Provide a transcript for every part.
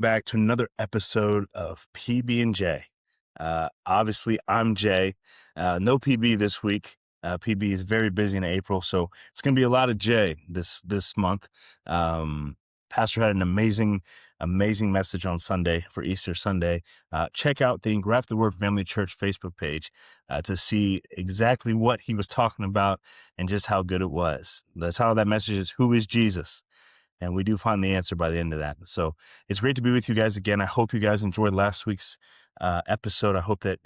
back to another episode of PB and J. Obviously, I'm Jay. No PB this week. PB is very busy in April, so it's going to be a lot of J this month. Pastor had an amazing message on Sunday for Easter Sunday. Check out the Engrafted Word Family Church Facebook page to see exactly what he was talking about and just how good it was. The title of that message is "Who is Jesus?" And we do find the answer by the end of that. So it's great to be with you guys again. I hope you guys enjoyed last week's episode. I hope that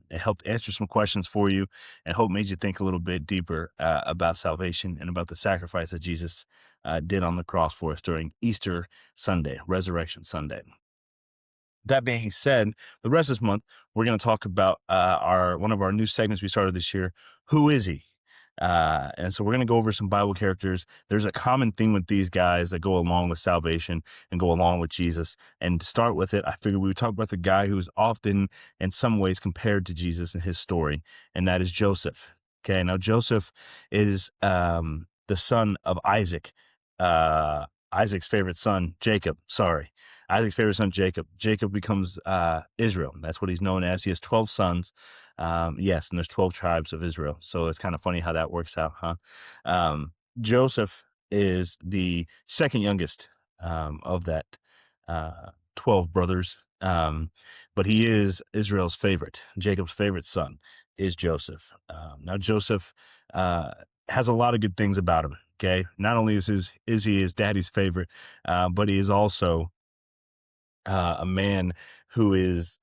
it helped answer some questions for you and hope made you think a little bit deeper about salvation and about the sacrifice that Jesus did on the cross for us during Easter Sunday, Resurrection Sunday. That being said, the rest of this month, we're going to talk about one of our new segments we started this year. Who is he? And so we're going to go over some Bible characters. There's a common theme with these guys that go along with salvation and go along with Jesus. And to start with it, I figured we would talk about the guy who's often, in some ways, compared to Jesus in his story, and that is Joseph. Okay, now Joseph is the son of Isaac. Isaac's favorite son, Jacob. Sorry. Isaac's favorite son, Jacob. Jacob becomes Israel. That's what he's known as. He has 12 sons. Yes, and there's 12 tribes of Israel. So it's kind of funny how that works out, huh? Joseph is the second youngest of that 12 brothers. But he is Israel's favorite. Jacob's favorite son is Joseph. Now, Joseph has a lot of good things about him. Okay, not only is he his daddy's favorite, but he is also a man who is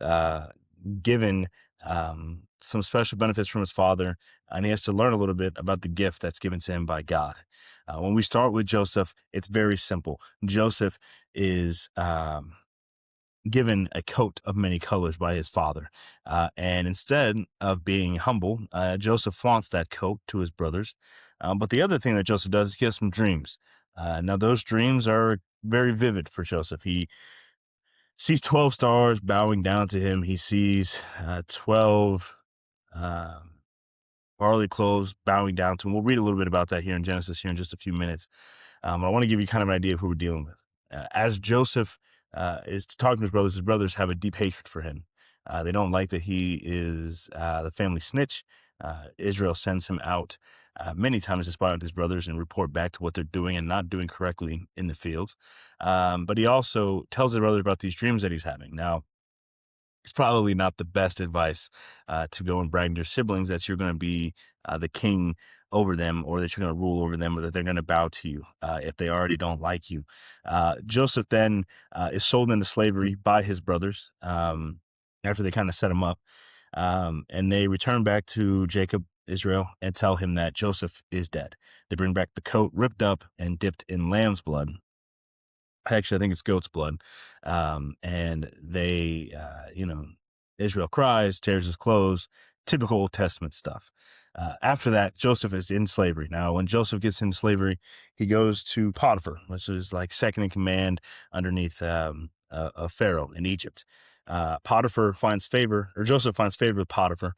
given some special benefits from his father, and he has to learn a little bit about the gift that's given to him by God. When we start with Joseph, it's very simple. Joseph is given a coat of many colors by his father. And instead of being humble, Joseph flaunts that coat to his brothers. But the other thing that Joseph does is he has some dreams. Now, those dreams are very vivid for Joseph. He sees 12 stars bowing down to him. He sees 12 barley clothes bowing down to him. We'll read a little bit about that here in Genesis here in just a few minutes. I want to give you kind of an idea of who we're dealing with. As Joseph is talking to his brothers have a deep hatred for him. They don't like that he is the family snitch. Israel sends him out many times to spy on his brothers and report back to what they're doing and not doing correctly in the fields. But he also tells his brothers about these dreams that he's having. Now, it's probably not the best advice to go and brag to your siblings that you're going to be the king over them, or that you're going to rule over them, or that they're going to bow to you if they already don't like you. Joseph then is sold into slavery by his brothers after they kind of set him up. And they return back to Jacob, Israel, and tell him that Joseph is dead. They bring back the coat ripped up and dipped in lamb's blood. Actually, I think it's goat's blood. And they, Israel cries, tears his clothes, typical Old Testament stuff. After that, Joseph is in slavery. Now, when Joseph gets into slavery, he goes to Potiphar, which is like second in command underneath Pharaoh in Egypt. Joseph finds favor with Potiphar,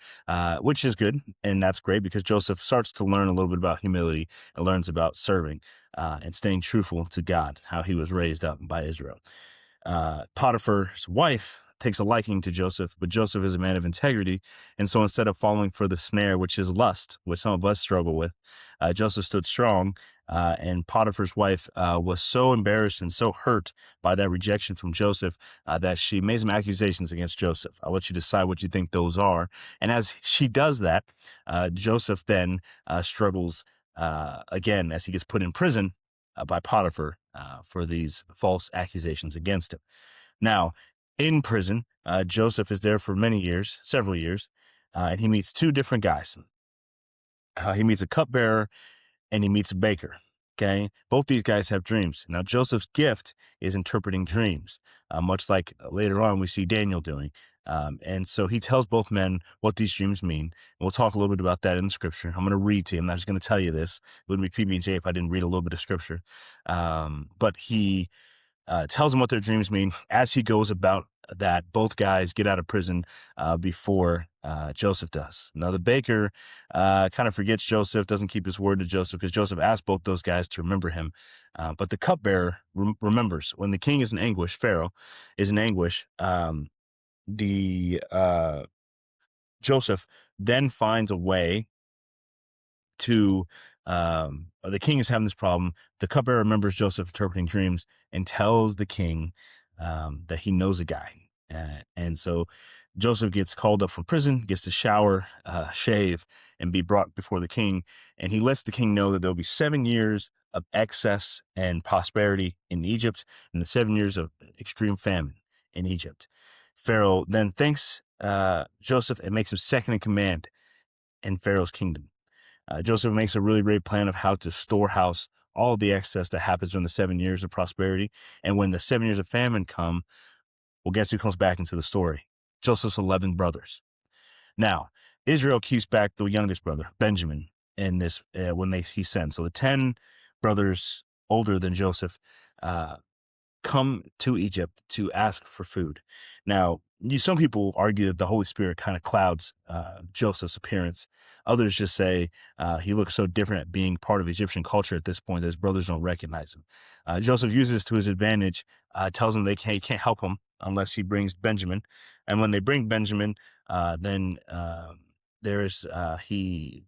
which is good. And that's great because Joseph starts to learn a little bit about humility and learns about serving and staying truthful to God, how he was raised up by Israel. Potiphar's wife takes a liking to Joseph, but Joseph is a man of integrity. And so instead of falling for the snare, which is lust, which some of us struggle with, Joseph stood strong. And Potiphar's wife was so embarrassed and so hurt by that rejection from Joseph that she made some accusations against Joseph. I'll let you decide what you think those are. And as she does that, Joseph then struggles again as he gets put in prison by Potiphar for these false accusations against him. Now, in prison, Joseph is there for several years, and he meets two different guys. He meets a cupbearer and he meets a baker. Okay. Both these guys have dreams. Now, Joseph's gift is interpreting dreams, much like later on we see Daniel doing. And so he tells both men what these dreams mean. We'll talk a little bit about that in the scripture. I'm going to read to you. I'm not just going to tell you this. It wouldn't be PB&J if I didn't read a little bit of scripture. But he tells them what their dreams mean as he goes about that both guys get out of prison before Joseph does. Now, the baker kind of forgets Joseph, doesn't keep his word to Joseph because Joseph asked both those guys to remember him. But the cupbearer remembers. When the king is in anguish, Pharaoh is in anguish, the Joseph then finds a way to the king is having this problem. The cupbearer remembers Joseph interpreting dreams and tells the king that he knows a guy. And so Joseph gets called up from prison, gets to shower, shave, and be brought before the king. And he lets the king know that there'll be 7 years of excess and prosperity in Egypt and the 7 years of extreme famine in Egypt. Pharaoh then thanks Joseph and makes him second in command in Pharaoh's kingdom. Joseph makes a really great plan of how to storehouse all the excess that happens during the 7 years of prosperity. And when the 7 years of famine come, well, guess who comes back into the story? Joseph's 11 brothers. Now, Israel keeps back the youngest brother, Benjamin, in this when he sends. So the 10 brothers older than Joseph come to Egypt to ask for food. Now, some people argue that the Holy Spirit kind of clouds Joseph's appearance. Others just say he looks so different at being part of Egyptian culture at this point that his brothers don't recognize him. Joseph uses this to his advantage, tells them he can't help him unless he brings Benjamin. And when they bring Benjamin, then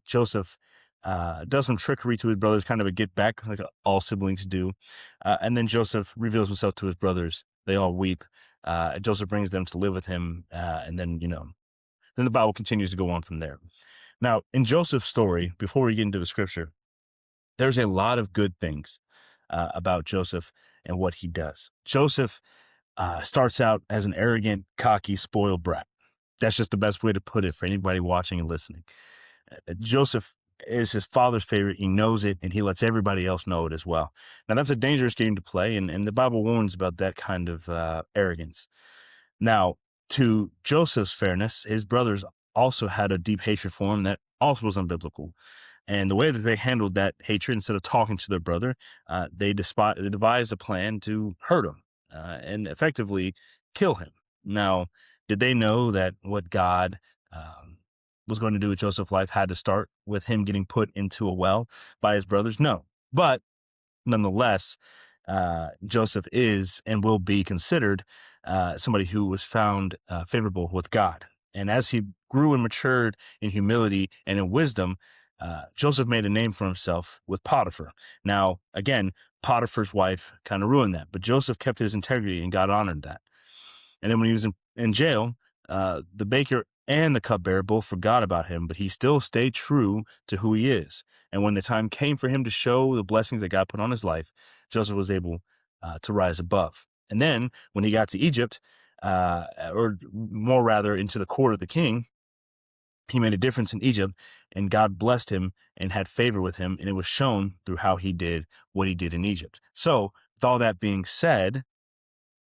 Joseph does some trickery to his brothers, kind of a get back, like all siblings do. And then Joseph reveals himself to his brothers. They all weep. Joseph brings them to live with him. And then, then the Bible continues to go on from there. Now, in Joseph's story, before we get into the scripture, there's a lot of good things about Joseph and what he does. Joseph starts out as an arrogant, cocky, spoiled brat. That's just the best way to put it for anybody watching and listening. Joseph is his father's favorite. He knows it, and he lets everybody else know it as well. Now, that's a dangerous game to play, and the Bible warns about that kind of arrogance. Now, to Joseph's fairness, his brothers also had a deep hatred for him that also was unbiblical. And the way that they handled that hatred, instead of talking to their brother, they devised a plan to hurt him and effectively kill him. Now, did they know that what God was going to do with Joseph's life had to start with him getting put into a well by his brothers? No. But nonetheless, Joseph is and will be considered somebody who was found favorable with God. And as he grew and matured in humility and in wisdom, Joseph made a name for himself with Potiphar. Now, again, Potiphar's wife kind of ruined that, but Joseph kept his integrity and God honored that. And then when he was in jail, the baker and the cupbearer both forgot about him, but he still stayed true to who he is. And when the time came for him to show the blessings that God put on his life, Joseph was able to rise above. And then when he got to Egypt, or more rather into the court of the king, he made a difference in Egypt, and God blessed him and had favor with him, and it was shown through how he did what he did in Egypt. So, with all that being said,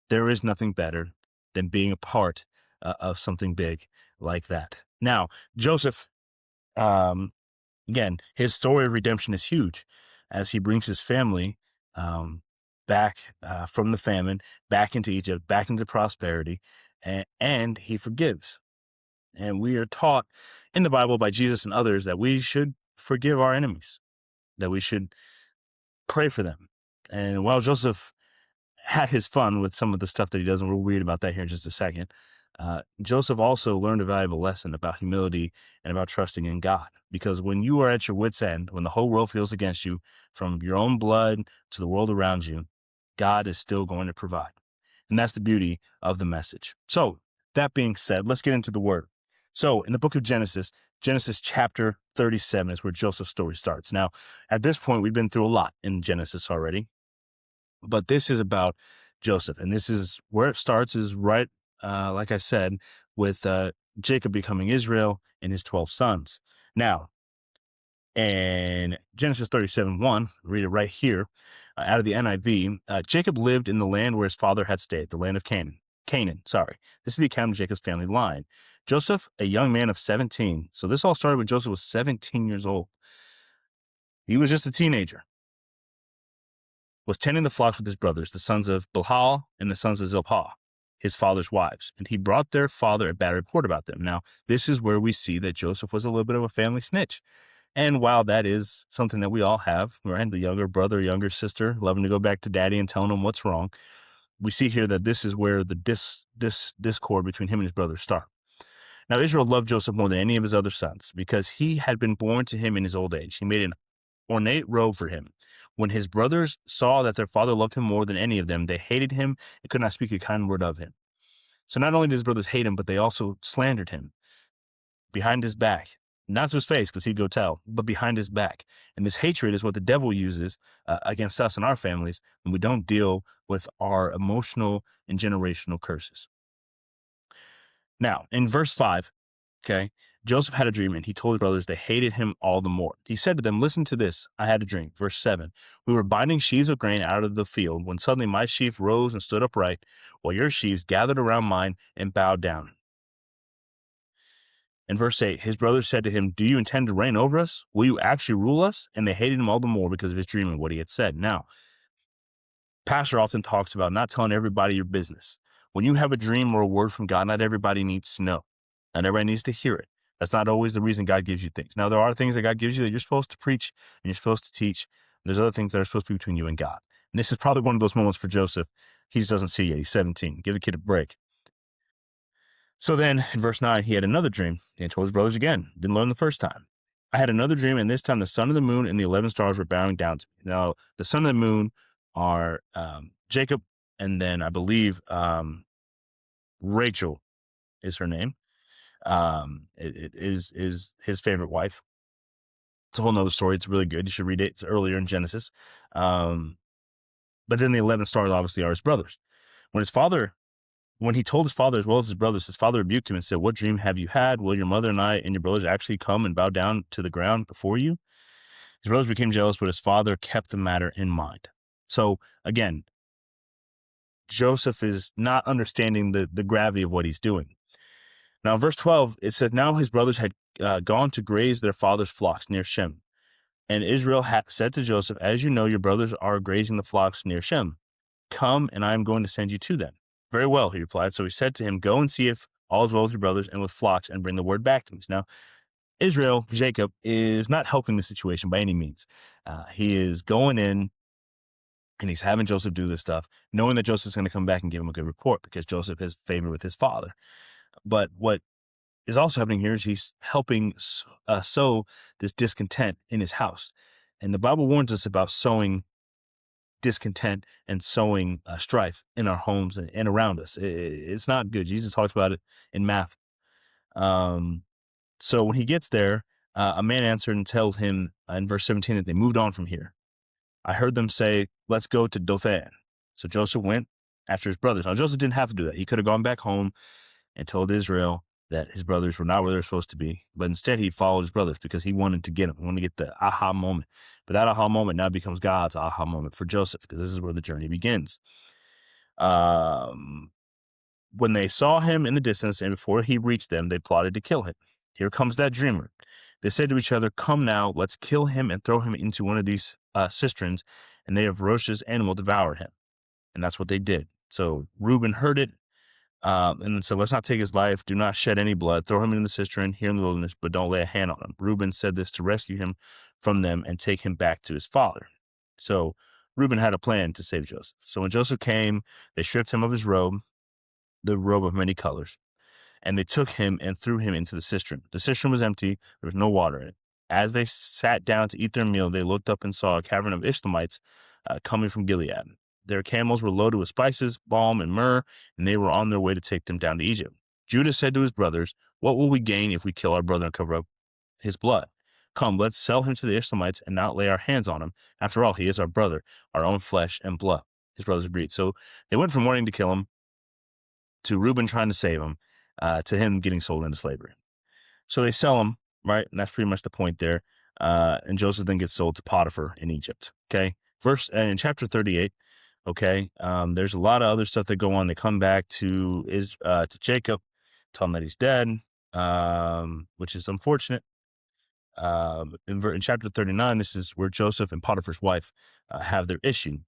there is nothing better than being a part of something big like that. Now, Joseph, again, his story of redemption is huge as he brings his family back from the famine, back into Egypt, back into prosperity, and he forgives. And we are taught in the Bible by Jesus and others that we should forgive our enemies, that we should pray for them. And while Joseph had his fun with some of the stuff that he does, and we'll read about that here in just a second, Joseph also learned a valuable lesson about humility and about trusting in God. Because when you are at your wit's end, when the whole world feels against you, from your own blood to the world around you, God is still going to provide. And that's the beauty of the message. So, that being said, let's get into the word. So, in the book of Genesis, Genesis chapter 37 is where Joseph's story starts. Now, at this point, we've been through a lot in Genesis already, but this is about Joseph. And this is where it starts, is right, like I said, with Jacob becoming Israel and his 12 sons. Now, in Genesis 37:1, read it right here, out of the NIV, Jacob lived in the land where his father had stayed, the land of Canaan. Sorry. This is the account of Jacob's family line. Joseph, a young man of 17. So this all started when Joseph was 17 years old. He was just a teenager. Was tending the flocks with his brothers, the sons of Bilhah and the sons of Zilpah. his father's wives, and he brought their father a bad report about them. Now, this is where we see that Joseph was a little bit of a family snitch. And while that is something that we all have, right? The younger brother, younger sister, loving to go back to daddy and telling him what's wrong. We see here that this is where the discord between him and his brothers start. Now, Israel loved Joseph more than any of his other sons because he had been born to him in his old age. He made an ornate robe for him. When his brothers saw that their father loved him more than any of them, they hated him and could not speak a kind word of him. So not only did his brothers hate him, but they also slandered him behind his back. Not to his face, because he'd go tell, but behind his back. And this hatred is what the devil uses against us and our families when we don't deal with our emotional and generational curses. Now, in verse 5, okay, Joseph had a dream, and he told his brothers they hated him all the more. He said to them, listen to this, I had a dream. Verse 7, we were binding sheaves of grain out of the field when suddenly my sheaf rose and stood upright, while your sheaves gathered around mine and bowed down. In verse 8, his brothers said to him, do you intend to reign over us? Will you actually rule us? And they hated him all the more because of his dream and what he had said. Now, Pastor often talks about not telling everybody your business. When you have a dream or a word from God, not everybody needs to know. Not everybody needs to hear it. That's not always the reason God gives you things. Now, there are things that God gives you that you're supposed to preach and you're supposed to teach. There's other things that are supposed to be between you and God. And this is probably one of those moments for Joseph. He just doesn't see it yet. He's 17. Give the kid a break. So then in verse 9, he had another dream and told his brothers again. Didn't learn the first time. I had another dream, and this time the sun and the moon and the 11 stars were bowing down to me. Now, the sun and the moon are Jacob, and then I believe Rachel is her name. It is his favorite wife. It's a whole nother story. It's really good. You should read it. It's earlier in Genesis. But then the 11 stars obviously are his brothers. When he told his father as well as his brothers, his father rebuked him and said, what dream have you had? Will your mother and I and your brothers actually come and bow down to the ground before you? His brothers became jealous, but his father kept the matter in mind. So again, Joseph is not understanding the gravity of what he's doing. Now, in verse 12, it said, now his brothers had gone to graze their father's flocks near Shem. And Israel had said to Joseph, as you know, your brothers are grazing the flocks near Shem. Come, and I am going to send you to them. Very well, he replied. So he said to him, go and see if all is well with your brothers and with flocks, and bring the word back to me. Now, Israel, Jacob, is not helping the situation by any means. He is going in and he's having Joseph do this stuff, knowing that Joseph's going to come back and give him a good report because Joseph is favored with his father. But what is also happening here is he's helping sow this discontent in his house. And the Bible warns us about sowing discontent and sowing strife in our homes and around us. It's not good. Jesus talks about it in Matthew. So when he gets there, a man answered and told him in verse 17 that they moved on from here. I heard them say, let's go to Dothan. So Joseph went after his brothers. Now, Joseph didn't have to do that. He could have gone back home and told Israel that his brothers were not where they're supposed to be. But instead, he followed his brothers because he wanted to get them. He wanted to get the aha moment. But that aha moment now becomes God's aha moment for Joseph because this is where the journey begins. When they saw him in the distance and before he reached them, they plotted to kill him. Here comes that dreamer. They said to each other, come now, let's kill him and throw him into one of these cisterns, and they have ferocious animal devour him. And that's what they did. So Reuben heard it. And so let's not take his life. Do not shed any blood. Throw him in the cistern here in the wilderness, but don't lay a hand on him. Reuben said this to rescue him from them and take him back to his father. So Reuben had a plan to save Joseph. So when Joseph came, they stripped him of his robe, the robe of many colors, and they took him and threw him into the cistern. The cistern was empty. There was no water in it. As they sat down to eat their meal, they looked up and saw a caravan of Ishmaelites coming from Gilead. Their camels were loaded with spices, balm, and myrrh, and they were on their way to take them down to Egypt. Judah said to his brothers, what will we gain if we kill our brother and cover up his blood? Come, let's sell him to the Ishmaelites and not lay our hands on him. After all, he is our brother, our own flesh and blood. His brothers agreed. So they went from wanting to kill him to Reuben trying to save him, to him getting sold into slavery. So they sell him, right? And that's pretty much the point there. And Joseph then gets sold to Potiphar in Egypt. Okay. In chapter 38, okay, there's a lot of other stuff that go on. They come back to Jacob, tell him that he's dead, which is unfortunate. In chapter 39, this is where Joseph and Potiphar's wife have their issue.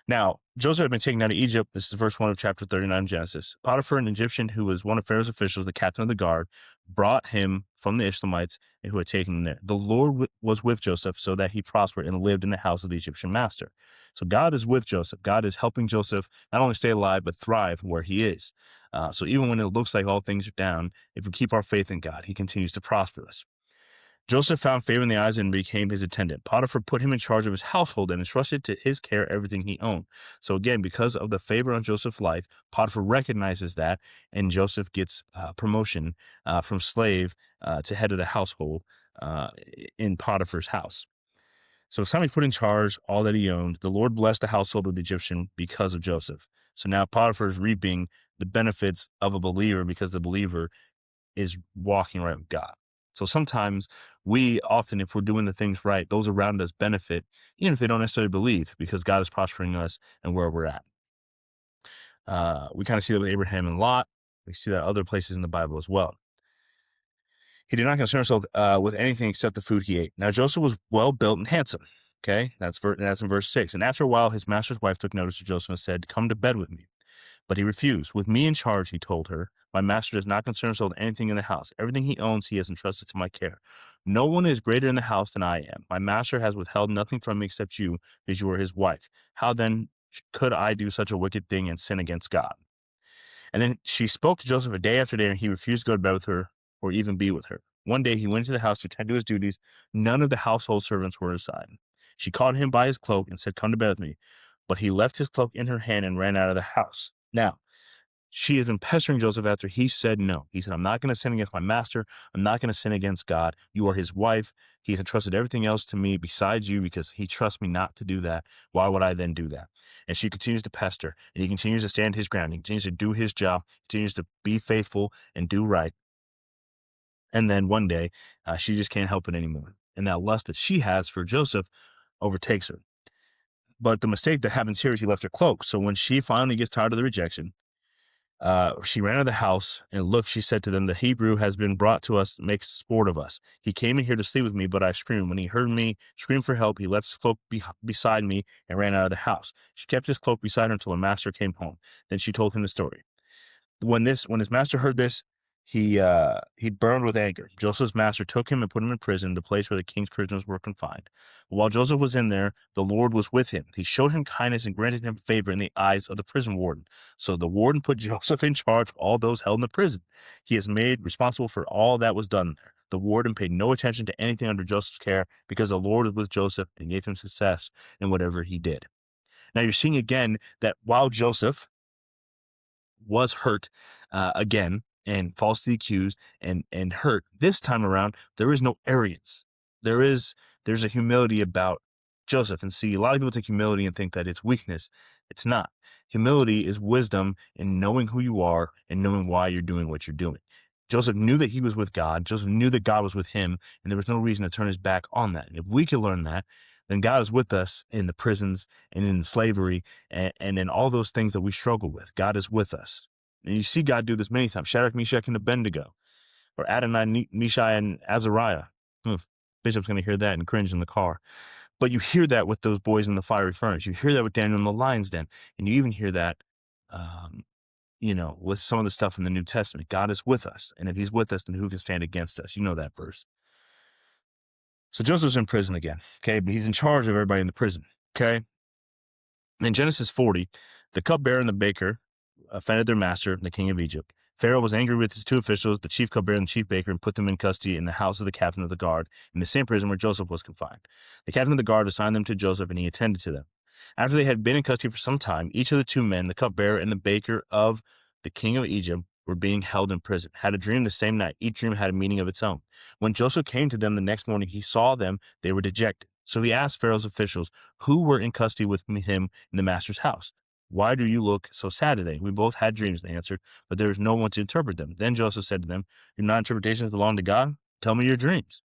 Now, Joseph had been taken out of Egypt. This is verse 1 of chapter 39 of Genesis. Potiphar, an Egyptian who was one of Pharaoh's officials, the captain of the guard, brought him from the Ishmaelites who had taken him there. The Lord was with Joseph so that he prospered and lived in the house of the Egyptian master. So God is with Joseph. God is helping Joseph not only stay alive, but thrive where he is. So even when it looks like all things are down, if we keep our faith in God, he continues to prosper us. Joseph found favor in the eyes and became his attendant. Potiphar put him in charge of his household and entrusted to his care everything he owned. So again, because of the favor on Joseph's life, Potiphar recognizes that, and Joseph gets promotion from slave to head of the household in Potiphar's house. So it's time he put in charge all that he owned. The Lord blessed the household of the Egyptian because of Joseph. So now Potiphar is reaping the benefits of a believer because the believer is walking right with God. So sometimes we often, if we're doing the things right, those around us benefit, even if they don't necessarily believe, because God is prospering us and where we're at. We kind of see that with Abraham and Lot. We see that other places in the Bible as well. He did not concern himself with anything except the food he ate. Now Joseph was well built and handsome. Okay, that's in verse 6. And after a while, his master's wife took notice of Joseph and said, "Come to bed with me." But he refused. "With me in charge," he told her, "my master does not concern himself with anything in the house. Everything he owns, he has entrusted to my care. No one is greater in the house than I am. My master has withheld nothing from me except you, because you are his wife. How then could I do such a wicked thing and sin against God?" And then she spoke to Joseph a day after day, and he refused to go to bed with her or even be with her. One day he went into the house to attend to his duties. None of the household servants were inside. She caught him by his cloak and said, "Come to bed with me." But he left his cloak in her hand and ran out of the house. Now, she has been pestering Joseph after he said no. He said, "I'm not going to sin against my master. I'm not going to sin against God. You are his wife. He has entrusted everything else to me besides you because he trusts me not to do that. Why would I then do that?" And she continues to pester, and he continues to stand his ground. He continues to do his job, continues to be faithful and do right. And then one day, she just can't help it anymore. And that lust that she has for Joseph overtakes her. But the mistake that happens here is he left her cloak. So when she finally gets tired of the rejection, she ran out of the house, and look, she said to them, "The Hebrew has been brought to us to make sport of us. He came in here to sleep with me, but I screamed. When he heard me scream for help, he left his cloak beside me and ran out of the house." She kept his cloak beside her until her master came home. Then she told him the story. When his master heard this, he burned with anger. Joseph's master took him and put him in prison, the place where the king's prisoners were confined. But while Joseph was in there, the Lord was with him. He showed him kindness and granted him favor in the eyes of the prison warden. So the warden put Joseph in charge of all those held in the prison. He is made responsible for all that was done there. The warden paid no attention to anything under Joseph's care because the Lord was with Joseph and gave him success in whatever he did. Now you're seeing again that while Joseph was hurt again and falsely accused and hurt, this time around there is no arrogance. There's a humility about Joseph. And see, a lot of people take humility and think that it's weakness. It's not. Humility is wisdom in knowing who you are and knowing why you're doing what you're doing. Joseph knew that he was with God. Joseph knew that God was with him, and there was no reason to turn his back on that. And if we can learn that, then God is with us in the prisons and in slavery and in all those things that we struggle with. God is with us. And you see God do this many times. Shadrach, Meshach, and Abednego, or Adonai, Mishael, and Azariah. Bishop's going to hear that and cringe in the car. But you hear that with those boys in the fiery furnace. You hear that with Daniel in the lion's den. And you even hear that, with some of the stuff in the New Testament. God is with us. And if he's with us, then who can stand against us? You know that verse. So Joseph's in prison again, okay? But he's in charge of everybody in the prison, okay? In Genesis 40, the cupbearer and the baker offended their master, the king of Egypt. Pharaoh was angry with his two officials, the chief cupbearer and the chief baker, and put them in custody in the house of the captain of the guard, in the same prison where Joseph was confined. The captain of the guard assigned them to Joseph, and he attended to them. After they had been in custody for some time, each of the two men, the cupbearer and the baker of the king of Egypt, were being held in prison, had a dream the same night. Each dream had a meaning of its own. When Joseph came to them the next morning, he saw them, they were dejected. So he asked Pharaoh's officials who were in custody with him in the master's house. "Why do you look so sad today?" "We both had dreams," they answered, "but there is no one to interpret them." Then Joseph said to them, "Do not interpretations belong to God? Tell me your dreams."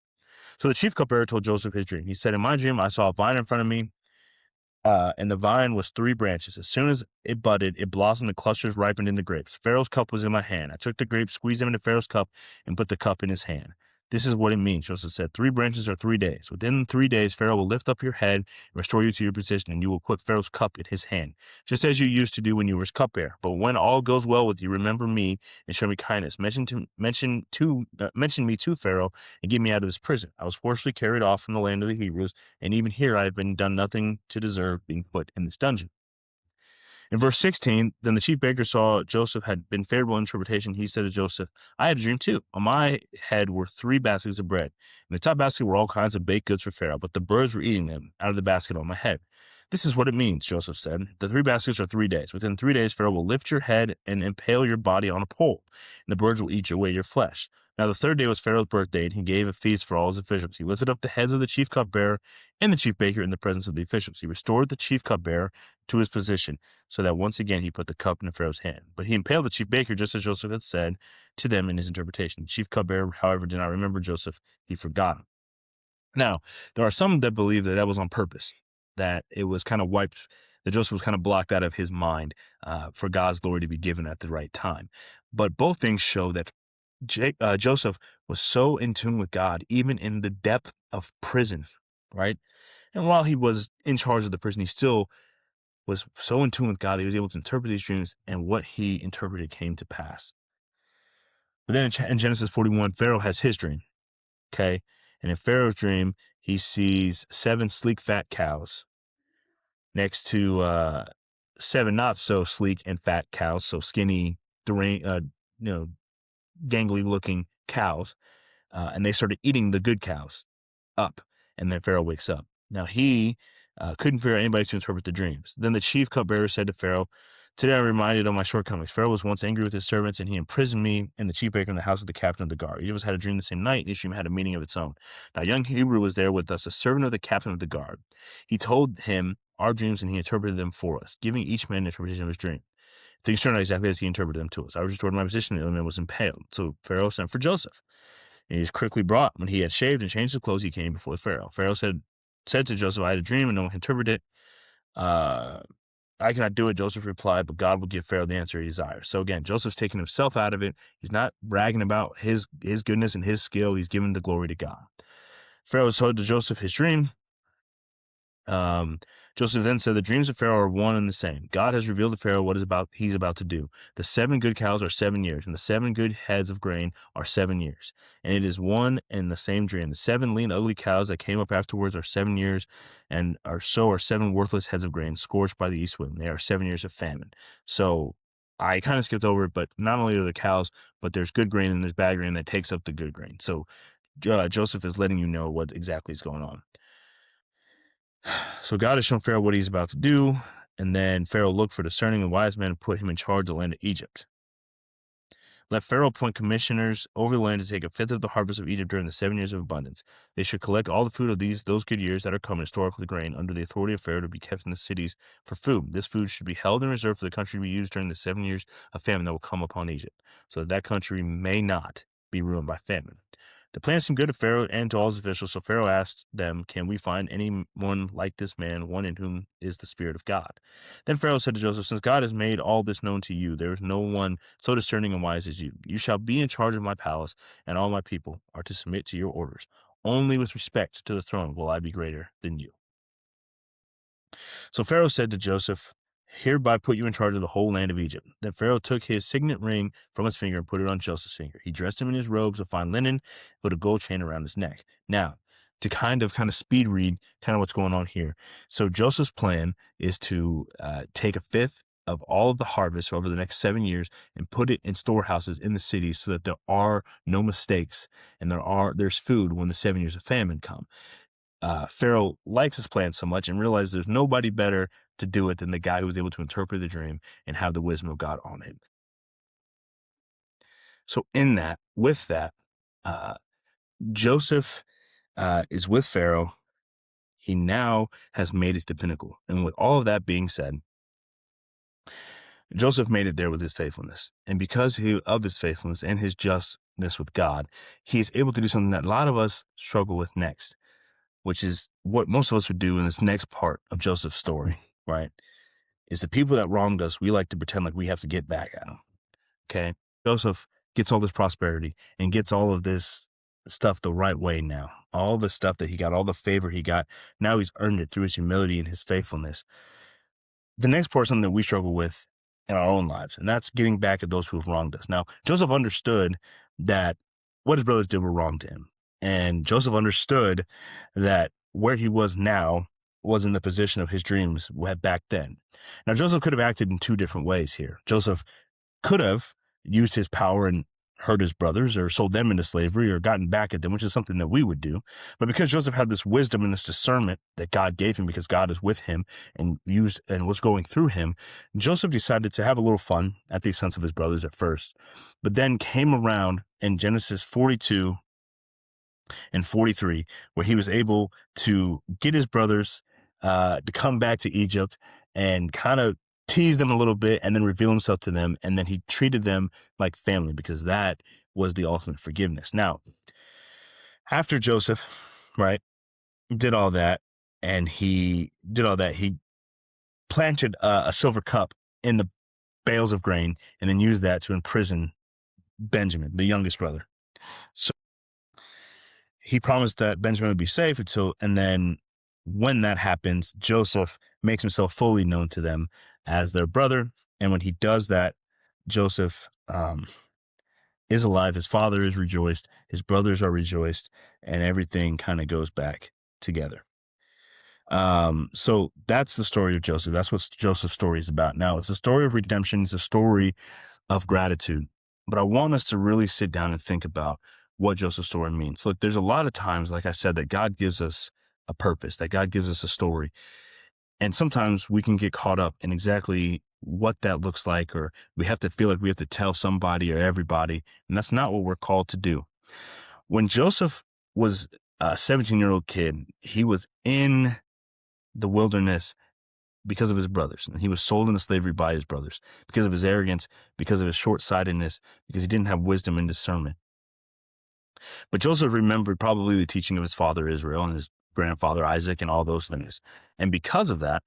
So the chief cupbearer told Joseph his dream. He said, "In my dream, I saw a vine in front of me, and the vine was 3 branches. As soon as it budded, it blossomed and clusters ripened into grapes. Pharaoh's cup was in my hand. I took the grapes, squeezed them into Pharaoh's cup, and put the cup in his hand." This is what it means, Joseph said. 3 branches are 3 days. Within 3 days, Pharaoh will lift up your head and restore you to your position, and you will put Pharaoh's cup in his hand, just as you used to do when you were his cupbearer. But when all goes well with you, remember me and show me kindness. Mention me to Pharaoh and get me out of this prison. I was forcibly carried off from the land of the Hebrews, and even here I have been done nothing to deserve being put in this dungeon. In verse 16, then the chief baker saw Joseph had been favorable in interpretation. He said to Joseph, I had a dream too. On my head were 3 baskets of bread. In the top basket were all kinds of baked goods for Pharaoh, but the birds were eating them out of the basket on my head. This is what it means, Joseph said. The 3 baskets are 3 days. Within 3 days, Pharaoh will lift your head and impale your body on a pole, and the birds will eat away your flesh. Now the 3rd day was Pharaoh's birthday, and he gave a feast for all his officials. He lifted up the heads of the chief cupbearer and the chief baker in the presence of the officials. He restored the chief cupbearer to his position, so that once again he put the cup in Pharaoh's hand. But he impaled the chief baker, just as Joseph had said to them in his interpretation. The chief cupbearer, however, did not remember Joseph. He forgot him. Now, there are some that believe that that was on purpose, that it was kind of wiped, that Joseph was kind of blocked out of his mind for God's glory to be given at the right time. But both things show that Joseph was so in tune with God, even in the depth of prison, right? And while he was in charge of the prison, he still was so in tune with God that he was able to interpret these dreams, and what he interpreted came to pass. But then in Genesis 41, Pharaoh has his dream, okay? And in Pharaoh's dream, he sees 7 sleek, fat cows next to 7 not so sleek and fat cows, so skinny, gangly looking cows, and they started eating the good cows up, and then Pharaoh wakes up. Now he couldn't figure out anybody to interpret the dreams. Then the chief cupbearer said to Pharaoh, today I'm reminded of my shortcomings. Pharaoh was once angry with his servants, and he imprisoned me and the chief baker in the house of the captain of the guard. Each of us had a dream the same night, and each dream had a meaning of its own. Now a young Hebrew was there with us, a servant of the captain of the guard. He told him our dreams, and he interpreted them for us, giving each man an interpretation of his dream. Things turned out exactly as he interpreted them to us. I was restored to my position, and the other man was impaled. So Pharaoh sent for Joseph. And he was quickly brought. When he had shaved and changed his clothes, he came before the Pharaoh. Pharaoh said to Joseph, I had a dream, and no one can interpret it. I cannot do it, Joseph replied, but God will give Pharaoh the answer he desires. So again, Joseph's taking himself out of it. He's not bragging about his goodness and his skill. He's giving the glory to God. Pharaoh told to Joseph his dream. Joseph then said, the dreams of Pharaoh are one and the same. God has revealed to Pharaoh what he's about to do. The 7 good cows are 7 years, and the 7 good heads of grain are 7 years. And it is one and the same dream. The 7 lean, ugly cows that came up afterwards are 7 years, and are 7 worthless heads of grain scorched by the east wind. They are 7 years of famine. So I kind of skipped over it, but not only are there cows, but there's good grain and there's bad grain that takes up the good grain. So Joseph is letting you know what exactly is going on. So God has shown Pharaoh what he's about to do, and then Pharaoh looked for discerning and wise men and put him in charge of the land of Egypt. Let Pharaoh appoint commissioners over the land to take 1/5 of the harvest of Egypt during the 7 years of abundance. They should collect all the food of those good years that are coming and store up the grain under the authority of Pharaoh to be kept in the cities for food. This food should be held in reserve for the country to be used during the 7 years of famine that will come upon Egypt, so that country may not be ruined by famine. The plan seemed good to Pharaoh and to all his officials, so Pharaoh asked them, can we find anyone like this man, one in whom is the Spirit of God? Then Pharaoh said to Joseph, since God has made all this known to you, there is no one so discerning and wise as you. You shall be in charge of my palace, and all my people are to submit to your orders. Only with respect to the throne will I be greater than you. So Pharaoh said to Joseph, hereby put you in charge of the whole land of Egypt. Then Pharaoh took his signet ring from his finger and put it on Joseph's finger. He dressed him in his robes of fine linen, put a gold chain around his neck. Now, to kind of speed read kind of what's going on here. So Joseph's plan is to take 1/5 of all of the harvest over the next 7 years and put it in storehouses in the cities so that there are no mistakes and there's food when the 7 years of famine come. Pharaoh likes his plan so much and realizes there's nobody better to do it than the guy who was able to interpret the dream and have the wisdom of God on him. So with that, Joseph is with Pharaoh. He now has made it to the pinnacle. And with all of that being said, Joseph made it there with his faithfulness. And because of his faithfulness and his justness with God, he is able to do something that a lot of us struggle with next, which is what most of us would do in this next part of Joseph's story, right? Is the people that wronged us, we like to pretend like we have to get back at them, okay? Joseph gets all this prosperity and gets all of this stuff the right way now. All the stuff that he got, all the favor he got, now he's earned it through his humility and his faithfulness. The next part is something that we struggle with in our own lives, and that's getting back at those who have wronged us. Now, Joseph understood that what his brothers did were wrong to him. And Joseph understood that where he was now was in the position of his dreams back then. Now, Joseph could have acted in two different ways here. Joseph could have used his power and hurt his brothers or sold them into slavery or gotten back at them, which is something that we would do. But because Joseph had this wisdom and this discernment that God gave him because God is with him and was going through him, Joseph decided to have a little fun at the expense of his brothers at first, but then came around in Genesis 42 and 43, where he was able to get his brothers to come back to Egypt and kind of tease them a little bit and then reveal himself to them. And then he treated them like family because that was the ultimate forgiveness. Now, after Joseph, right, did all that, he planted a silver cup in the bales of grain and then used that to imprison Benjamin, the youngest brother. So he promised that Benjamin would be safe and then when that happens, Joseph makes himself fully known to them as their brother. And when he does that, Joseph is alive. His father is rejoiced. His brothers are rejoiced, and everything kind of goes back together. So that's the story of Joseph. That's what Joseph's story is about. Now, it's a story of redemption. It's a story of gratitude. But I want us to really sit down and think about what Joseph's story means. Look, there's a lot of times, like I said, that God gives us a purpose, that God gives us a story. And sometimes we can get caught up in exactly what that looks like, or we have to feel like we have to tell somebody or everybody. And that's not what we're called to do. When Joseph was a 17-year-old kid, he was in the wilderness because of his brothers. And he was sold into slavery by his brothers because of his arrogance, because of his short-sightedness, because he didn't have wisdom and discernment. But Joseph remembered probably the teaching of his father Israel and his grandfather Isaac and all those things. And because of that,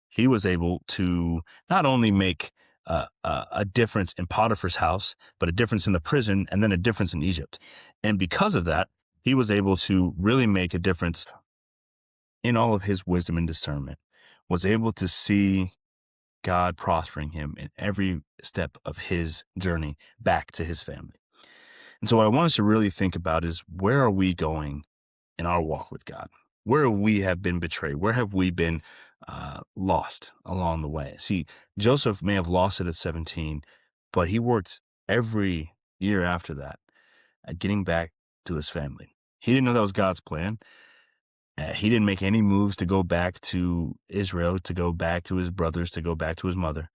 he was able to not only make a difference in Potiphar's house, but a difference in the prison and then a difference in Egypt. And because of that, he was able to really make a difference in all of his wisdom and discernment, was able to see God prospering him in every step of his journey back to his family. And so what I want us to really think about is, where are we going in our walk with God? Where we have been betrayed? Where have we been lost along the way? See, Joseph may have lost it at 17, but he worked every year after that at getting back to his family. He didn't know that was God's plan. He didn't make any moves to go back to Israel, to go back to his brothers, to go back to his mother.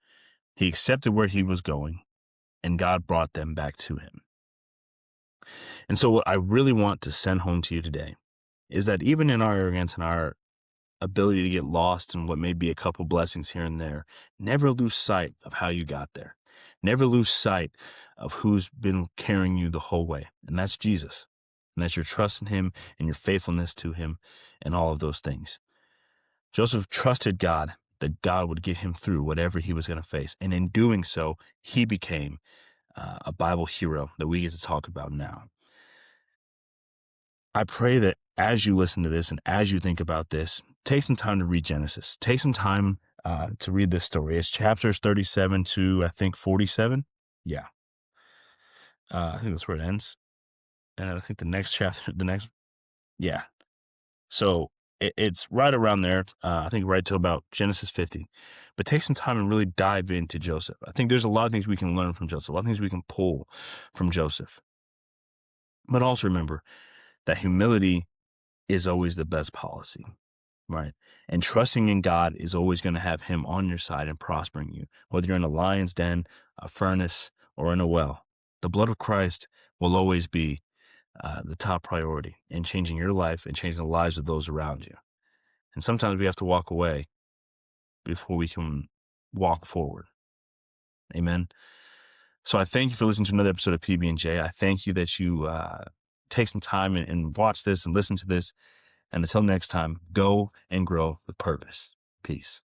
He accepted where he was going, and God brought them back to him. And so what I really want to send home to you today is that even in our arrogance and our ability to get lost in what may be a couple blessings here and there, never lose sight of how you got there. Never lose sight of who's been carrying you the whole way, and that's Jesus. And that's your trust in him and your faithfulness to him and all of those things. Joseph trusted God that God would get him through whatever he was going to face. And in doing so, he became a Bible hero that we get to talk about now. I pray that as you listen to this and as you think about this, take some time to read Genesis. Take some time to read this story. It's chapters 37 to, I think, 47. Yeah. I think that's where it ends. And I think the next chapter, yeah. So it's right around there. I think right till about Genesis 50. But take some time and really dive into Joseph. I think there's a lot of things we can learn from Joseph, a lot of things we can pull from Joseph. But also remember that humility is always the best policy, right? And trusting in God is always going to have him on your side and prospering you, whether you're in a lion's den, a furnace, or in a well. The blood of Christ will always be the top priority in changing your life and changing the lives of those around you. And sometimes we have to walk away before we can walk forward. Amen. So I thank you for listening to another episode of PB&J. I thank you that you take some time and watch this and listen to this. And until next time, go and grow with purpose. Peace.